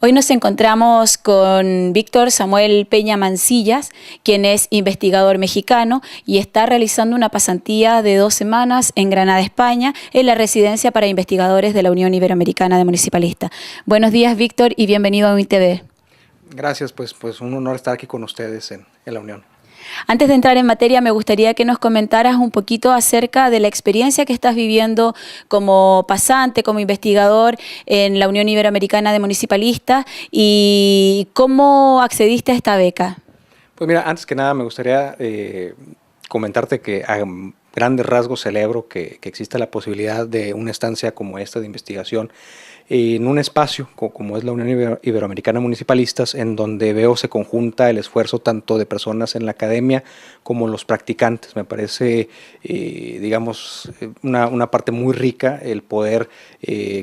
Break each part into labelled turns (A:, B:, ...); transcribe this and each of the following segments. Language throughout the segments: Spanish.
A: Hoy nos encontramos con Víctor Samuel Peña Mancillas, quien es investigador mexicano y está realizando una pasantía de 2 semanas en Granada, España, en la Residencia para Investigadores de la Unión Iberoamericana de Municipalistas. Buenos días, Víctor, y bienvenido a UNITV.
B: Gracias, pues un honor estar aquí con ustedes en la Unión.
A: Antes de entrar en materia, me gustaría que nos comentaras un poquito acerca de la experiencia que estás viviendo como pasante, como investigador en la Unión Iberoamericana de Municipalistas y cómo accediste a esta beca.
B: Pues mira, antes que nada me gustaría comentarte que a grandes rasgos celebro que exista la posibilidad de una estancia como esta de investigación en un espacio como es la Unión Iberoamericana de Municipalistas, en donde veo se conjunta el esfuerzo tanto de personas en la academia como los practicantes. Me parece, digamos, una parte muy rica el poder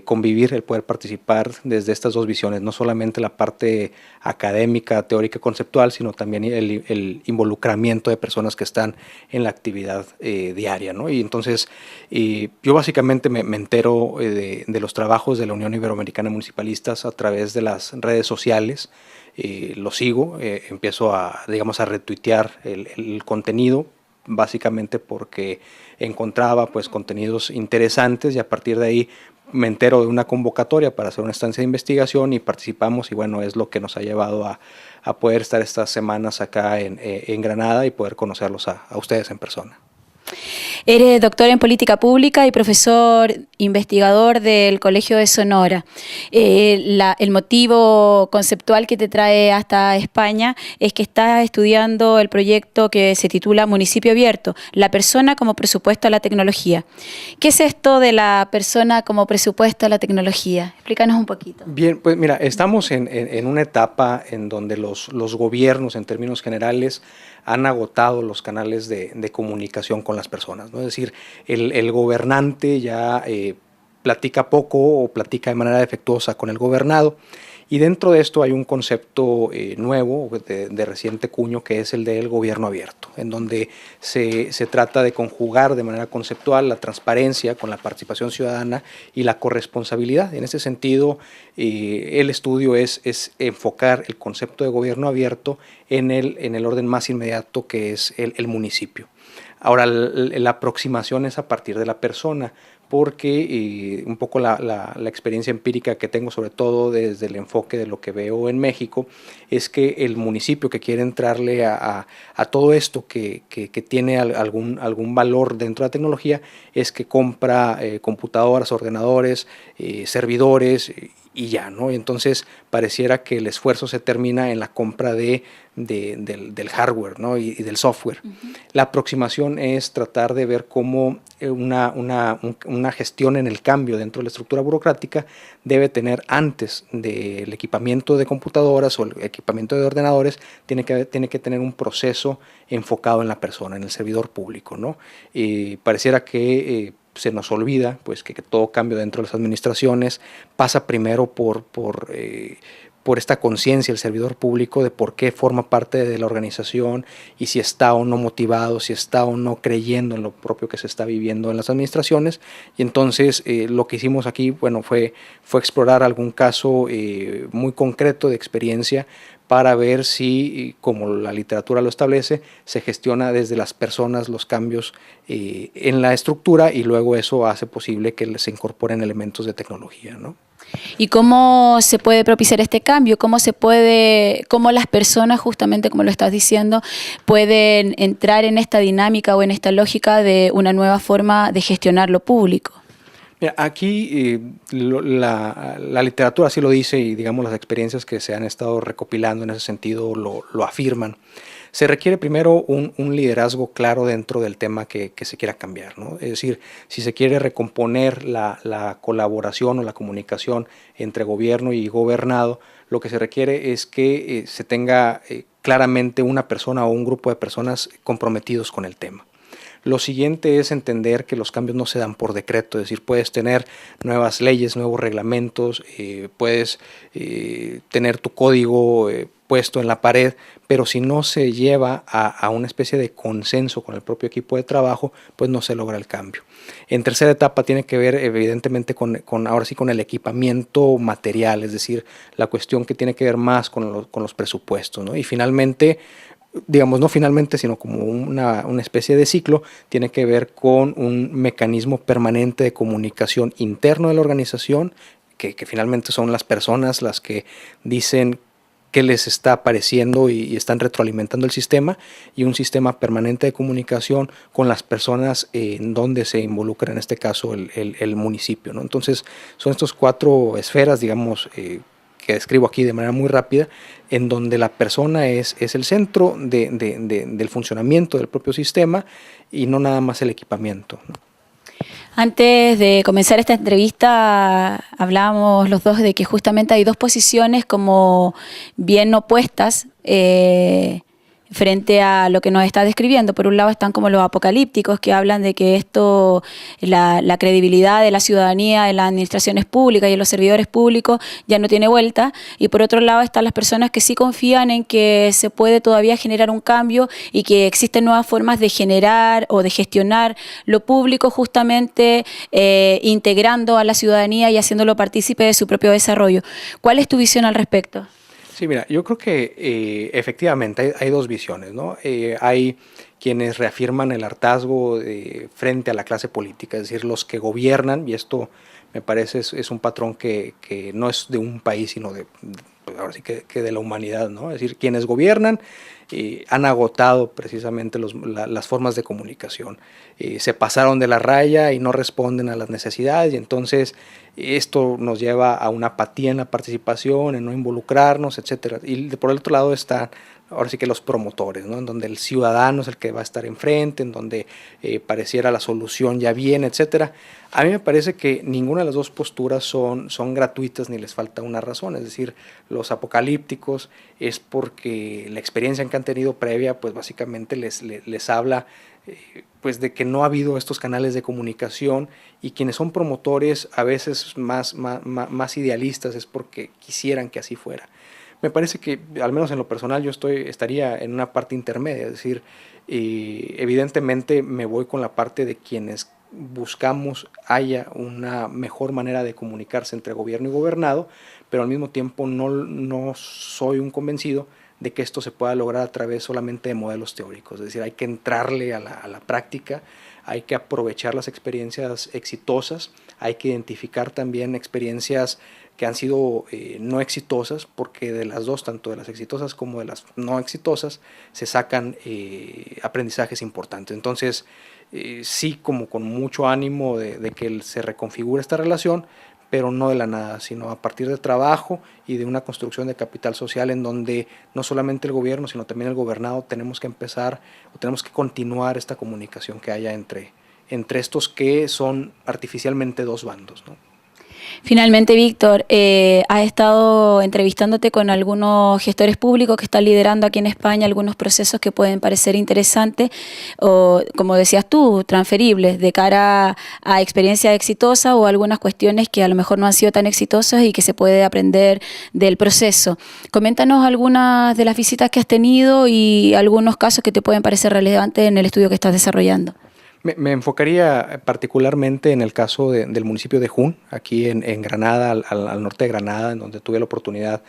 B: convivir, el poder participar desde estas dos visiones, no solamente la parte académica, teórica, conceptual, sino también el involucramiento de personas que están en la actividad diaria, ¿no? Y entonces yo básicamente me entero de los trabajos de la Unión Iberoamericana de Municipalistas a través de las redes sociales. Lo sigo, empiezo a retuitear el contenido, básicamente porque encontraba pues contenidos interesantes, y a partir de ahí me entero de una convocatoria para hacer una estancia de investigación y participamos, y bueno, es lo que nos ha llevado a poder estar estas semanas acá en Granada y poder conocerlos a ustedes en persona.
A: Eres doctor en política pública y profesor investigador del Colegio de Sonora. El motivo conceptual que te trae hasta España es que estás estudiando el proyecto que se titula Municipio Abierto, la persona como presupuesto a la tecnología. ¿Qué es esto de la persona como presupuesto a la tecnología? Explícanos un poquito.
B: Bien, pues mira, estamos en una etapa en donde los gobiernos, en términos generales, han agotado los canales de comunicación con las personas, ¿no? Es decir, el gobernante ya platica poco o platica de manera defectuosa con el gobernado, y dentro de esto hay un concepto nuevo, de reciente cuño, que es el del gobierno abierto, en donde se trata de conjugar de manera conceptual la transparencia con la participación ciudadana y la corresponsabilidad. En ese sentido, el estudio es enfocar el concepto de gobierno abierto en el orden más inmediato, que es el municipio. Ahora, la aproximación es a partir de la persona, porque un poco la experiencia empírica que tengo, sobre todo desde el enfoque de lo que veo en México, es que el municipio que quiere entrarle a todo esto que tiene algún valor dentro de la tecnología, es que compra computadoras, ordenadores, servidores, y ya, ¿no? Entonces pareciera que el esfuerzo se termina en la compra del hardware, ¿no? y del software. La aproximación es tratar de ver cómo una gestión en el cambio dentro de la estructura burocrática debe tener, antes del equipamiento de computadoras o el equipamiento de ordenadores, tiene que tener un proceso enfocado en la persona, en el servidor público, ¿no? Pareciera que se nos olvida pues que todo cambio dentro de las administraciones pasa primero por esta conciencia del servidor público de por qué forma parte de la organización, y si está o no motivado, si está o no creyendo en lo propio que se está viviendo en las administraciones. Y entonces lo que hicimos aquí, bueno, fue explorar algún caso muy concreto de experiencia, para ver si, como la literatura lo establece, se gestiona desde las personas los cambios en la estructura, y luego eso hace posible que se incorporen elementos de tecnología, ¿no?
A: ¿Y cómo se puede propiciar este cambio? ¿Cómo las personas, justamente como lo estás diciendo, pueden entrar en esta dinámica o en esta lógica de una nueva forma de gestionar lo público?
B: Mira, aquí la literatura así lo dice, y digamos las experiencias que se han estado recopilando en ese sentido lo afirman. Se requiere primero un liderazgo claro dentro del tema que se quiera cambiar, ¿no? Es decir, si se quiere recomponer la colaboración o la comunicación entre gobierno y gobernado, lo que se requiere es que se tenga claramente una persona o un grupo de personas comprometidos con el tema. Lo siguiente es entender que los cambios no se dan por decreto, es decir, puedes tener nuevas leyes, nuevos reglamentos, puedes tener tu código puesto en la pared, pero si no se lleva a una especie de consenso con el propio equipo de trabajo, pues no se logra el cambio. En tercera etapa tiene que ver evidentemente ahora sí con el equipamiento material, es decir, la cuestión que tiene que ver más con los presupuestos, ¿no? Y finalmente, digamos, no finalmente, sino como una especie de ciclo, tiene que ver con un mecanismo permanente de comunicación interno de la organización, que finalmente son las personas las que dicen qué les está pareciendo y están retroalimentando el sistema, y un sistema permanente de comunicación con las personas en donde se involucra, en este caso, el municipio, ¿no? Entonces, son estas 4 esferas, digamos, que describo aquí de manera muy rápida, en donde la persona es el centro del funcionamiento del propio sistema y no nada más el equipamiento, ¿no?
A: Antes de comenzar esta entrevista, hablábamos los dos de que justamente hay 2 posiciones como bien opuestas frente a lo que nos está describiendo. Por un lado están como los apocalípticos, que hablan de que esto, la credibilidad de la ciudadanía en las administraciones públicas y en los servidores públicos ya no tiene vuelta, y por otro lado están las personas que sí confían en que se puede todavía generar un cambio y que existen nuevas formas de generar o de gestionar lo público, justamente integrando a la ciudadanía y haciéndolo partícipe de su propio desarrollo. ¿Cuál es tu visión al respecto?
B: Sí, mira, yo creo que efectivamente hay 2 visiones, ¿no? Hay quienes reafirman el hartazgo frente a la clase política, es decir, los que gobiernan, y esto me parece es un patrón que no es de un país, sino ahora sí que de la humanidad, ¿no? Es decir, quienes gobiernan han agotado precisamente las formas de comunicación, se pasaron de la raya y no responden a las necesidades, y entonces esto nos lleva a una apatía en la participación, en no involucrarnos, etcétera. Y por el otro lado están ahora sí que los promotores, ¿no? En donde el ciudadano es el que va a estar enfrente, en donde pareciera la solución ya viene, etcétera. A mí me parece que ninguna de las 2 posturas son gratuitas ni les falta una razón. Es decir, los apocalípticos es porque la experiencia que han tenido previa, pues básicamente les habla pues de que no ha habido estos canales de comunicación, y quienes son promotores a veces más idealistas es porque quisieran que así fuera. Me parece que, al menos en lo personal, yo estaría en una parte intermedia, es decir, evidentemente me voy con la parte de quienes buscamos haya una mejor manera de comunicarse entre gobierno y gobernado, pero al mismo tiempo no soy un convencido de que esto se pueda lograr a través solamente de modelos teóricos. Es decir, hay que entrarle a la práctica, hay que aprovechar las experiencias exitosas, hay que identificar también experiencias que han sido no exitosas, porque de las 2, tanto de las exitosas como de las no exitosas, se sacan aprendizajes importantes. Entonces, sí, como con mucho ánimo de que se reconfigure esta relación, pero no de la nada, sino a partir del trabajo y de una construcción de capital social en donde no solamente el gobierno, sino también el gobernado tenemos que empezar o tenemos que continuar esta comunicación que haya entre estos que son artificialmente 2 bandos, ¿no?
A: Finalmente, Víctor, has estado entrevistándote con algunos gestores públicos que están liderando aquí en España algunos procesos que pueden parecer interesantes o, como decías tú, transferibles de cara a experiencias exitosas o algunas cuestiones que a lo mejor no han sido tan exitosas y que se puede aprender del proceso. Coméntanos algunas de las visitas que has tenido y algunos casos que te pueden parecer relevantes en el estudio que estás desarrollando.
B: Me enfocaría particularmente en el caso del municipio de Jun, aquí en Granada, al norte de Granada, en donde tuve la oportunidad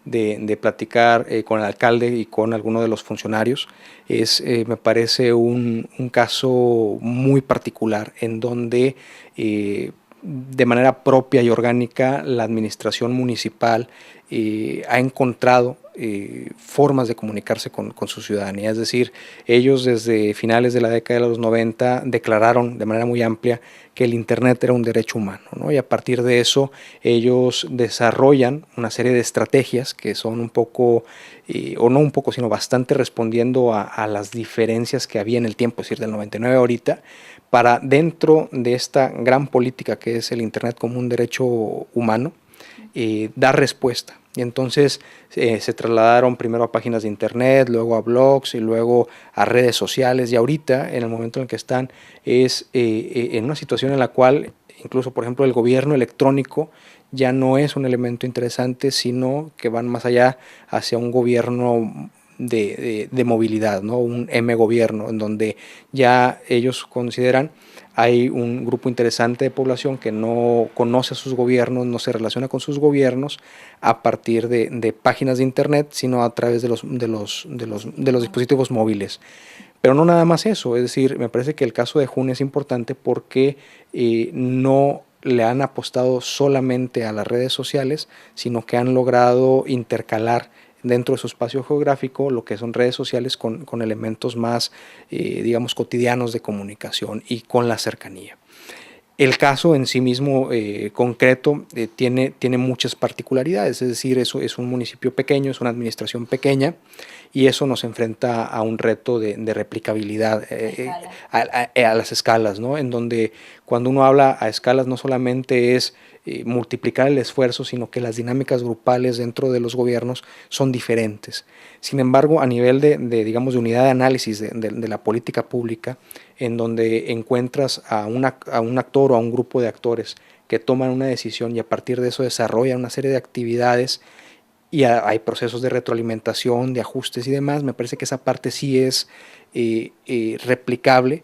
B: de platicar con el alcalde y con algunos de los funcionarios. Me parece un caso muy particular en donde de manera propia y orgánica la administración municipal ha encontrado formas de comunicarse con su ciudadanía. Es decir, ellos desde finales de la década de los 90 declararon de manera muy amplia que el Internet era un derecho humano, ¿no? Y a partir de eso ellos desarrollan una serie de estrategias que son un poco, o no un poco, sino bastante respondiendo a las diferencias que había en el tiempo, es decir, del 99 ahorita, para dentro de esta gran política que es el Internet como un derecho humano, dar respuesta. Y entonces se trasladaron primero a páginas de internet, luego a blogs y luego a redes sociales. Y ahorita, en el momento en el que están, es en una situación en la cual incluso, por ejemplo, el gobierno electrónico ya no es un elemento interesante, sino que van más allá hacia un gobierno de movilidad, ¿no? Un M-gobierno, en donde ya ellos consideran hay un grupo interesante de población que no conoce a sus gobiernos, no se relaciona con sus gobiernos a partir de páginas de internet, sino a través de los dispositivos móviles. Pero no nada más eso, es decir, me parece que el caso de Jun es importante porque no le han apostado solamente a las redes sociales, sino que han logrado intercalar dentro de su espacio geográfico lo que son redes sociales con elementos más, digamos, cotidianos de comunicación y con la cercanía. El caso en sí mismo concreto tiene muchas particularidades, es decir, eso es un municipio pequeño, es una administración pequeña y eso nos enfrenta a un reto de replicabilidad a las escalas, ¿no? En donde cuando uno habla a escalas no solamente es multiplicar el esfuerzo, sino que las dinámicas grupales dentro de los gobiernos son diferentes. Sin embargo, a nivel digamos, de unidad de análisis de la política pública, en donde encuentras a un actor o a un grupo de actores que toman una decisión y a partir de eso desarrollan una serie de actividades y hay procesos de retroalimentación, de ajustes y demás, me parece que esa parte sí es replicable,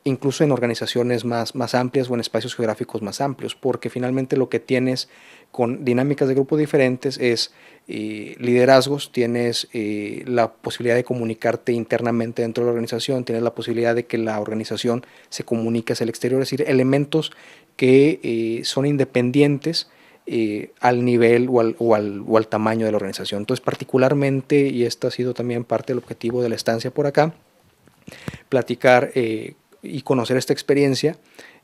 B: incluso en organizaciones más amplias o en espacios geográficos más amplios, porque finalmente lo que tienes con dinámicas de grupos diferentes es liderazgos, tienes la posibilidad de comunicarte internamente dentro de la organización, tienes la posibilidad de que la organización se comunique hacia el exterior, es decir, elementos que son independientes al nivel o al tamaño de la organización. Entonces, particularmente, y esto ha sido también parte del objetivo de la estancia por acá, platicar y conocer esta experiencia,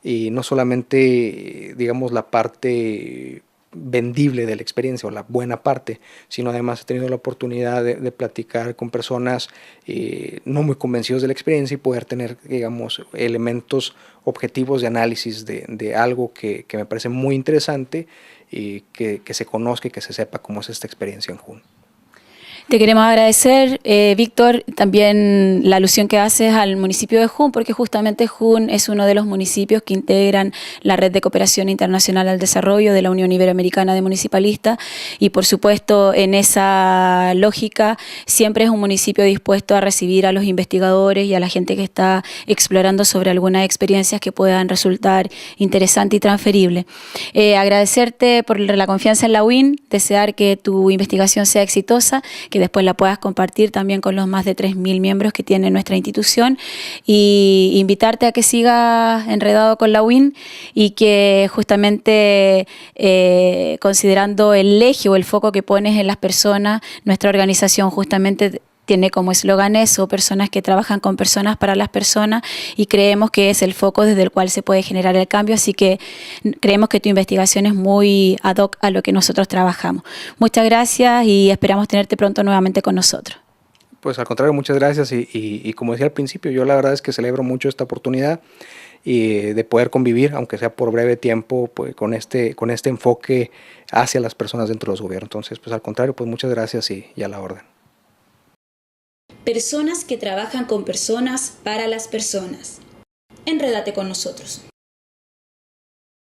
B: y no solamente, digamos, la parte vendible de la experiencia o la buena parte, sino además he tenido la oportunidad de platicar con personas no muy convencidos de la experiencia y poder tener, digamos, elementos objetivos de análisis de algo que me parece muy interesante y que se conozca y que se sepa cómo es esta experiencia en Jun.
A: Te queremos agradecer, Víctor, también la alusión que haces al municipio de Jun, porque justamente Jun es uno de los municipios que integran la Red de Cooperación Internacional al Desarrollo de la Unión Iberoamericana de Municipalistas y, por supuesto, en esa lógica siempre es un municipio dispuesto a recibir a los investigadores y a la gente que está explorando sobre algunas experiencias que puedan resultar interesantes y transferibles. Agradecerte por la confianza en la UIN, desear que tu investigación sea exitosa, que después la puedas compartir también con los más de 3.000 miembros que tiene nuestra institución y invitarte a que sigas enredado con la UIN y que justamente considerando el eje o el foco que pones en las personas, nuestra organización justamente tiene como eslogan eso, personas que trabajan con personas para las personas, y creemos que es el foco desde el cual se puede generar el cambio, así que creemos que tu investigación es muy ad hoc a lo que nosotros trabajamos. Muchas gracias y esperamos tenerte pronto nuevamente con nosotros.
B: Pues al contrario, muchas gracias y como decía al principio, yo la verdad es que celebro mucho esta oportunidad y de poder convivir, aunque sea por breve tiempo, pues, con este enfoque hacia las personas dentro de los gobiernos. Entonces, pues al contrario, pues muchas gracias y a la orden.
A: Personas que trabajan con personas para las personas. Enrédate con nosotros.